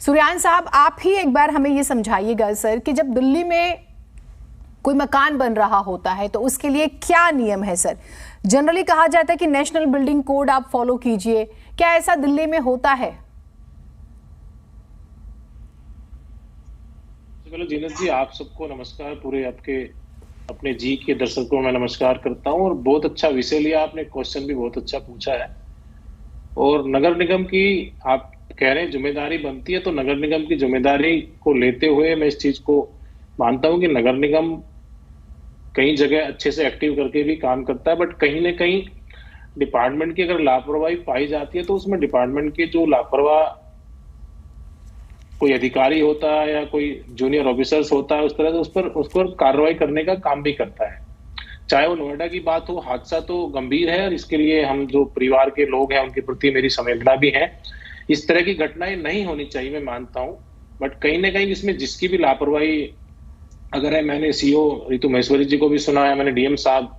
सुरयान साहब, आप ही एक बार हमें ये समझाइएगा सर कि जब दिल्ली में कोई मकान बन रहा होता है तो उसके लिए क्या नियम है सर? जनरली कहा जाता है कि नेशनल बिल्डिंग कोड आप फॉलो कीजिए, क्या ऐसा दिल्ली में होता है? चलो जीनत जी, आप सबको नमस्कार। पूरे आपके अपने जी के दर्शकों को मैं नमस्कार करता हूं। और बहुत अच्छा विषय लिया आपने, क्वेश्चन भी बहुत अच्छा पूछा है। और नगर निगम की आप कह रहे हैं जिम्मेदारी बनती है, तो नगर निगम की जिम्मेदारी को लेते हुए मैं इस चीज को मानता हूं कि नगर निगम कई जगह अच्छे से एक्टिव करके भी काम करता है, बट कहीं ना कहीं डिपार्टमेंट की अगर लापरवाही पाई जाती है तो उसमें डिपार्टमेंट के जो लापरवाह कोई अधिकारी होता है या कोई जूनियर ऑफिसर्स होता है, उस तरह से उस पर कार्रवाई करने का काम भी करता है। चाहे वो नोएडा की बात हो, हादसा तो गंभीर है और इसके लिए हम जो परिवार के लोग हैं उनके प्रति मेरी संवेदना भी है। इस तरह की घटनाएं नहीं होनी चाहिए, मैं मानता हूं। बट कहीं ना कहीं इसमें जिसकी भी लापरवाही अगर है, मैंने सीओ रितु महेश्वरी जी को भी सुना है, मैंने डीएम साहब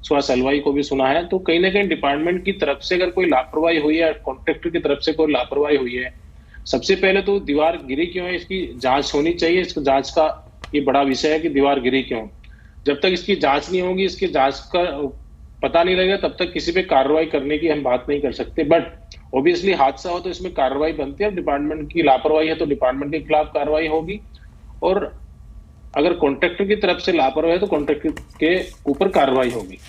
सुहास अलवाई को भी सुना है, तो कहीं ना कहीं डिपार्टमेंट की तरफ से अगर कोई लापरवाही हुई है, कॉन्ट्रैक्टर की तरफ से कोई लापरवाही हुई है, सबसे पहले तो दीवार गिरी क्यों है इसकी जांच होनी चाहिए। इसकी जांच का ये बड़ा विषय है कि दीवार गिरी क्यों। जब तक इसकी जांच नहीं होगी, इसकी जांच का पता नहीं लगेगा, तब तक किसी पे कार्रवाई करने की हम बात नहीं कर सकते। बट ऑब्वियसली हादसा हो तो इसमें कार्रवाई बनती है। डिपार्टमेंट की लापरवाही है तो डिपार्टमेंट के खिलाफ कार्रवाई होगी, और अगर कॉन्ट्रैक्टर की तरफ से लापरवाही है तो कॉन्ट्रैक्टर के ऊपर कार्रवाई होगी।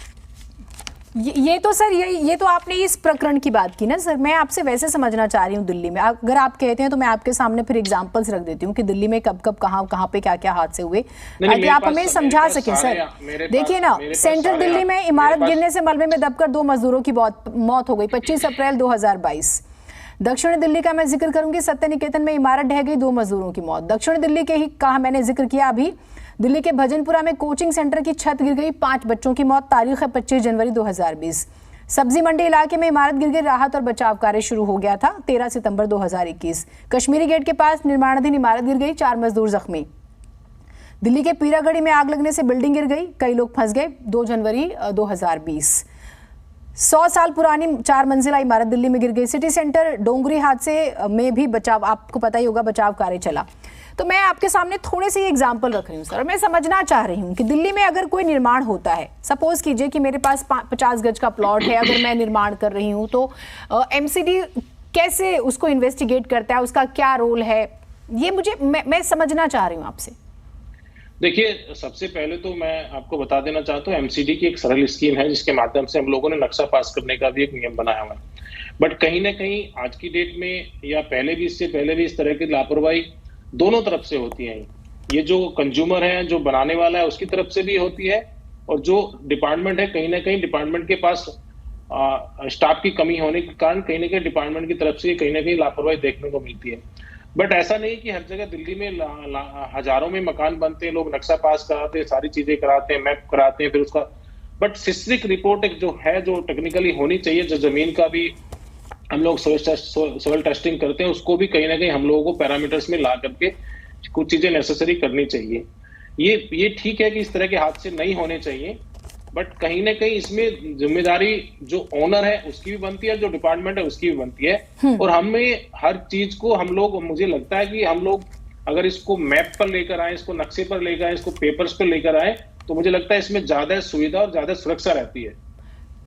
ये तो सर ये तो आपने इस प्रकरण की बात की ना सर। मैं आपसे वैसे समझना चाह रही हूँ, दिल्ली में अगर आप कहते हैं तो मैं आपके सामने फिर एग्जांपल्स रख देती हूँ कि दिल्ली में कब कब कहाँ पे क्या क्या हादसे हुए, ताकि आप हमें समझा सकें सर। देखिए ना, सेंट्रल दिल्ली में इमारत गिरने से मलबे में दबकर 2 मजदूरों की मौत हो गई 25 अप्रैल 2022। दक्षिण दिल्ली का मैं जिक्र करूंगी, सत्य निकेतन में इमारत ढह गई, 2 मजदूरों की मौत। दक्षिण दिल्ली के ही कहा मैंने जिक्र किया अभी, दिल्ली के भजनपुरा में कोचिंग सेंटर की छत गिर गई, 5 बच्चों की मौत, तारीख है 25 जनवरी 2020। सब्जी मंडी इलाके में इमारत गिर गई, राहत और बचाव कार्य शुरू हो गया था 13 सितंबर 2021। कश्मीरी गेट के पास निर्माणाधीन इमारत गिर गई, 4 मजदूर जख्मी। दिल्ली के पीरागढ़ी में आग लगने से बिल्डिंग गिर गई, कई लोग फंस गए, 2 जनवरी 2020। 100 साल पुरानी 4 मंजिला इमारत दिल्ली में गिर गई। सिटी सेंटर डोंगरी हादसे में भी बचाव, आपको पता ही होगा, बचाव कार्य चला। तो मैं आपके सामने थोड़े से एग्जाम्पल रख रही हूँ सर। मैं समझना चाह रही हूँ कि दिल्ली में अगर कोई निर्माण होता है, सपोज कीजिए कि मेरे पास 50 गज का प्लॉट है, अगर मैं निर्माण कर रही हूँ, तो एमसीडी कैसे उसको इन्वेस्टिगेट करता है, उसका क्या रोल है, ये मैं समझना चाह रही हूँ आपसे। देखिए, सबसे पहले तो मैं आपको बता देना चाहता हूँ, एमसीडी की एक सरल स्कीम है जिसके माध्यम से हम लोगों ने नक्शा पास करने का भी एक नियम बनाया हुआ है। बट कहीं ना कहीं आज की डेट में या पहले भी, इससे पहले भी इस तरह की लापरवाही दोनों तरफ से होती है। ये जो कंज्यूमर है, जो बनाने वाला है, उसकी तरफ से भी होती है, और जो डिपार्टमेंट है, कहीं ना कहीं डिपार्टमेंट के पास स्टाफ की कमी होने के कारण कहीं ना कहीं डिपार्टमेंट की तरफ से कहीं ना कहीं लापरवाही देखने को मिलती है। बट ऐसा नहीं कि हर जगह दिल्ली में हजारों में मकान बनते हैं, लोग नक्शा पास कराते हैं, सारी चीजें कराते हैं, मैप कराते हैं, फिर उसका बट सिस्ट्रिक रिपोर्ट एक जो है, जो टेक्निकली होनी चाहिए, जो जमीन का भी हम लोग सोइल टेस्टिंग करते हैं, उसको भी कहीं ना कहीं हम लोगों को पैरामीटर्स में ला करके कुछ चीजें नेसेसरी करनी चाहिए। ये ठीक है कि इस तरह के हादसे नहीं होने चाहिए, बट कहीं ना कहीं इसमें जिम्मेदारी जो ओनर है उसकी भी बनती है, जो डिपार्टमेंट है उसकी भी बनती है। और हमें हर चीज को हम लोग, मुझे लगता है कि हम लोग अगर इसको मैप पर लेकर आए, इसको नक्शे पर लेकर आए, इसको पेपर्स पर लेकर आए, तो मुझे लगता है इसमें ज्यादा सुविधा और ज्यादा सुरक्षा रहती है।